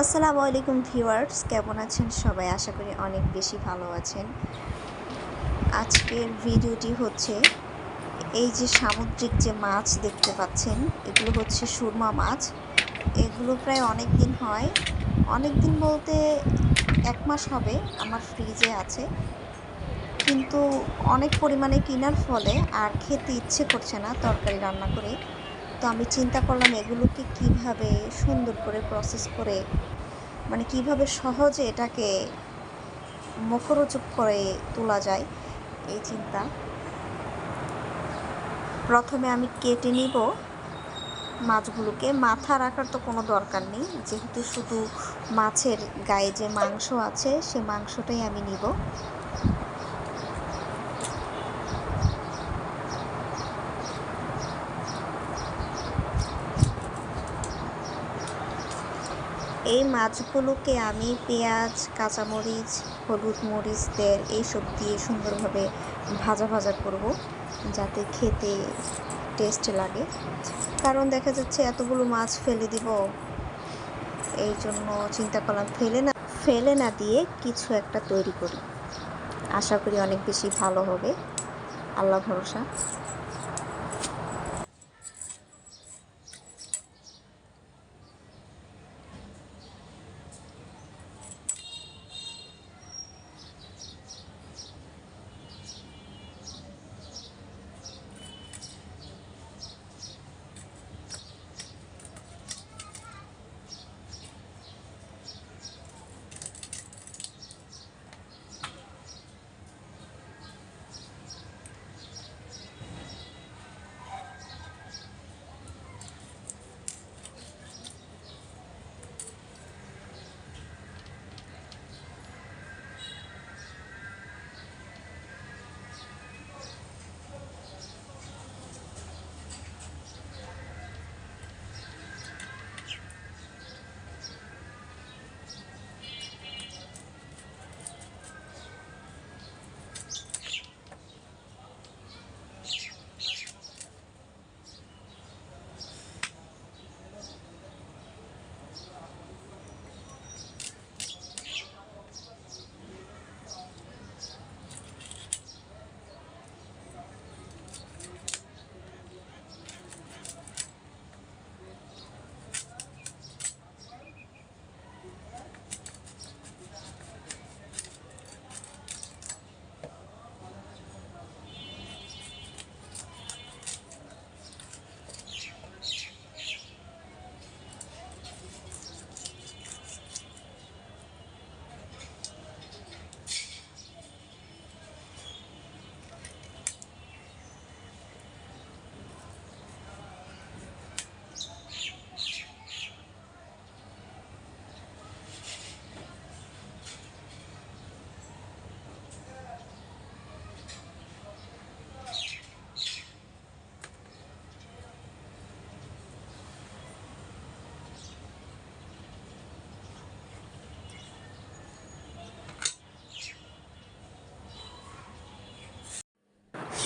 আসসালামু আলাইকুম ভিউয়ার্স, কেমন আছেন সবাই? আশা করি অনেক বেশি ভালো আছেন। আজকের ভিডিওটি হচ্ছে এই যে সামুদ্রিক যে মাছ দেখতে পাচ্ছেন, এগুলো হচ্ছে সুরমা মাছ। এগুলো প্রায় অনেক দিন হয়, অনেক দিন বলতে 1 মাস হবে আমার ফ্রিজে আছে, কিন্তু অনেক পরিমাণে কেনার ফলে আর খেতে ইচ্ছে করছে না তরকারি রান্না করে। তো আমি চিন্তা করলাম এগুলোকে কিভাবে সুন্দর করে প্রসেস করে, মানে কিভাবে সহজে এটাকে মুখরোচক করে তোলা যায়, এই চিন্তা। প্রথমে আমি কেটে নিব মাছগুলোকে। মাথা রাখার তো কোনো দরকার নেই, যেহেতু শুধু মাছের গায়ে যে মাংস আছে সে মাংসটাই আমি নিব। এই মাছগুলোকে আমি পেঁয়াজ, কাঁচামরিচ, হলুদ, মরিচ, তেল এইসব দিয়ে সুন্দরভাবে ভাজা ভাজা করব, যাতে খেতে টেস্ট লাগে। কারণ দেখা যাচ্ছে এতগুলো মাছ ফেলে দিব, এই জন্য চিন্তা করলাম ফেলে না দিয়ে কিছু একটা তৈরি করি। আশা করি অনেক বেশি ভালো হবে, আল্লাহ ভরসা।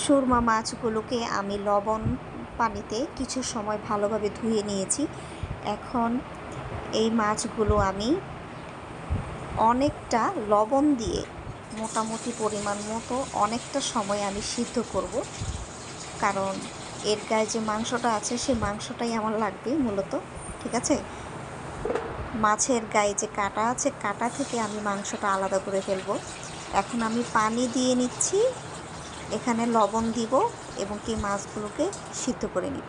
সুরমা মাছগুলোকে আমি লবণ পানিতে কিছু সময় ভালোভাবে ধুয়ে নিয়েছি। এখন এই মাছগুলো আমি অনেকটা লবণ দিয়ে মোটামুটি পরিমাণ মতো অনেকটা সময় আমি সিদ্ধ করব, কারণ এর গায়ে যে মাংসটা আছে সেই মাংসটাই আমার লাগবে মূলত। ঠিক আছে, মাছের গায়ে যে কাঁটা আছে, কাঁটা থেকে আমি মাংসটা আলাদা করে ফেলবো। এখন আমি পানি দিয়ে নিচ্ছি, এখানে লবণ দিব এবং কি মাছগুলোকে সিদ্ধ করে নিব।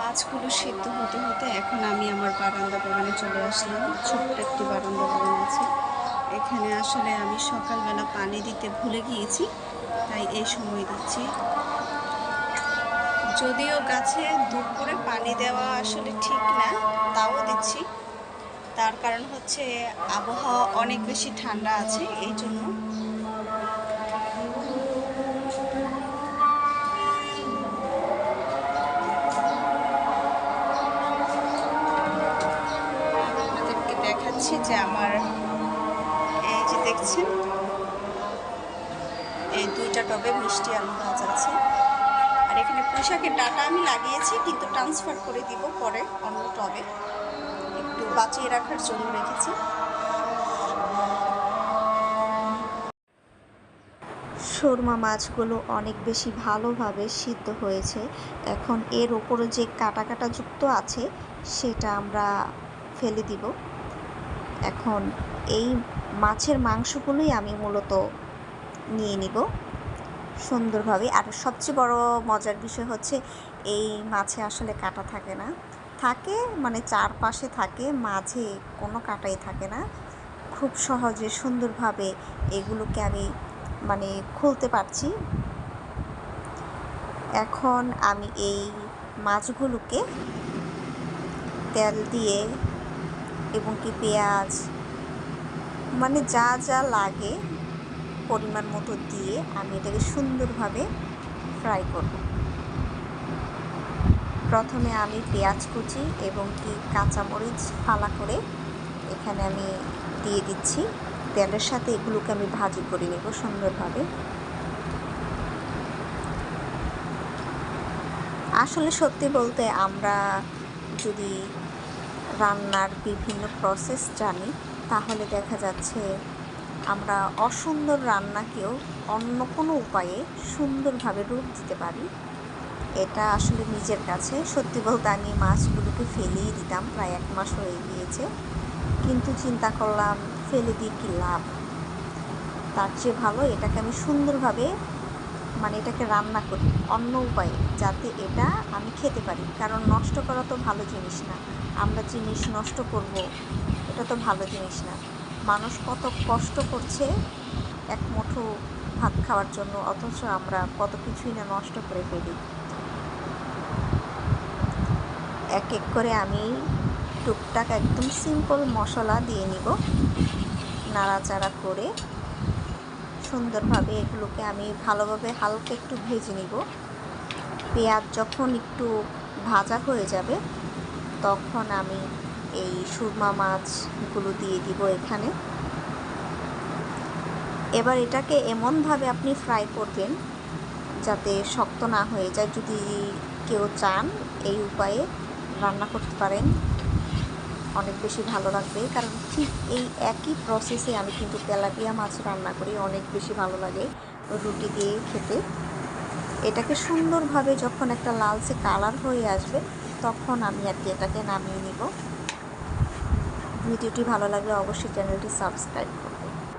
মাছগুলো সিদ্ধ হতে হতে এখন আমি আমার বারান্দা বাগানে চলে আসলাম। ছোট্ট একটি বারান্দা বাগান আছে এখানে। আসলে আমি সকালবেলা পানি দিতে ভুলে গিয়েছি, তাই এই সময় দিচ্ছি। যদিও গাছে দুপুরে পানি দেওয়া আসলে ঠিক না, তাও দিচ্ছি। তার কারণ হচ্ছে আবহাওয়া অনেক বেশি ঠান্ডা আছে, এই জন্য। আপনাদেরকে দেখাচ্ছি যে আমার এই যে দেখছেন, এই 2টা টবে মিষ্টি আলু গাছ আছে। আর এখানে পুঁইশাকের ডাঁটা আমি লাগিয়েছি, কিন্তু ট্রান্সফার করে দিব পরে অন্য টবে, একটু বাঁচিয়ে রাখার জন্য রেখেছি। সুরমা মাছগুলো অনেক বেশি ভালোভাবে সিদ্ধ হয়েছে। এখন এর ওপরে যে কাটা কাটা যুক্ত আছে সেটা আমরা ফেলে দিব। এখন এই মাছের মাংসগুলোই আমি মূলত নিয়ে নিব সুন্দরভাবে। আর সবচেয়ে বড় মজার বিষয় হচ্ছে এই মাছে আসলে কাটা থাকে না, থাকে মানে চারপাশে থাকে, মাঝে কোনো কাটাই থাকে না। খুব সহজে সুন্দরভাবে এগুলোকে আমি মানে খুলতে পারছি। এখন আমি এই মাছগুলোকে তেল দিয়ে এবং কি পেঁয়াজ মানে যা যা লাগে পরিমাণ মতো দিয়ে আমি এটাকে সুন্দরভাবে ফ্রাই করব। প্রথমে আমি পেঁয়াজ কুচি এবং কি কাঁচামরিচ ফালা করে এখানে আমি দিয়ে দিচ্ছি। তেলের সাথে এগুলোকে আমি ভাজি করে নেব সুন্দরভাবে। আসলে সত্যি বলতে আমরা যদি রান্নার বিভিন্ন প্রসেস জানি তাহলে দেখা যাচ্ছে আমরা অসুন্দর রান্নাকেও অন্য কোনো উপায়ে সুন্দরভাবে রূপ দিতে পারি। এটা আসলে নিজের কাছে সত্যি বলতে আমি মাছগুলোকে ফেলেই দিতাম, প্রায় 1 মাস হয়ে গিয়েছে। কিন্তু চিন্তা করলাম ফেলে দিয়ে কী লাভ, তার চেয়ে ভালো এটাকে আমি সুন্দরভাবে মানে এটাকে রান্না করি অন্য উপায়ে, যাতে এটা আমি খেতে পারি। কারণ নষ্ট করা তো ভালো জিনিস না, আমরা জিনিস নষ্ট করব এটা তো ভালো জিনিস না। মানুষ কত কষ্ট করছে এক মুঠো ভাত খাওয়ার জন্য, অথচ আমরা কত কিছুই না নষ্ট করে ফেলি। এক এক করে আমি টুকটাক একদম সিম্পল মশলা দিয়ে নিব, নাড়াচাড়া করে সুন্দরভাবে এগুলোকে আমি ভালোভাবে হালকা একটু ভেজে নিব। পেঁয়াজ যখন একটু ভাজা হয়ে যাবে তখন আমি এই সুরমা মাছগুলো দিয়ে দিব এখানে। এবার এটাকে এমনভাবে আপনি ফ্রাই করবেন যাতে শক্ত না হয়ে যায়। যদি কেউ চান এই উপায়ে রান্না করতে পারেন, অনেক বেশি ভালো লাগবে। কারণ ঠিক এই একই প্রসেসে আমি কিন্তু তেলাপিয়া মাছ রান্না করি, অনেক বেশি ভালো লাগে রুটি দিয়ে খেতে। এটাকে সুন্দরভাবে যখন একটা লালচে কালার হয়ে আসবে তখন আমি আর কি এটাকে নামিয়ে নিব। ভিডিওটি ভালো লাগলে অবশ্যই চ্যানেলটি সাবস্ক্রাইব করুন।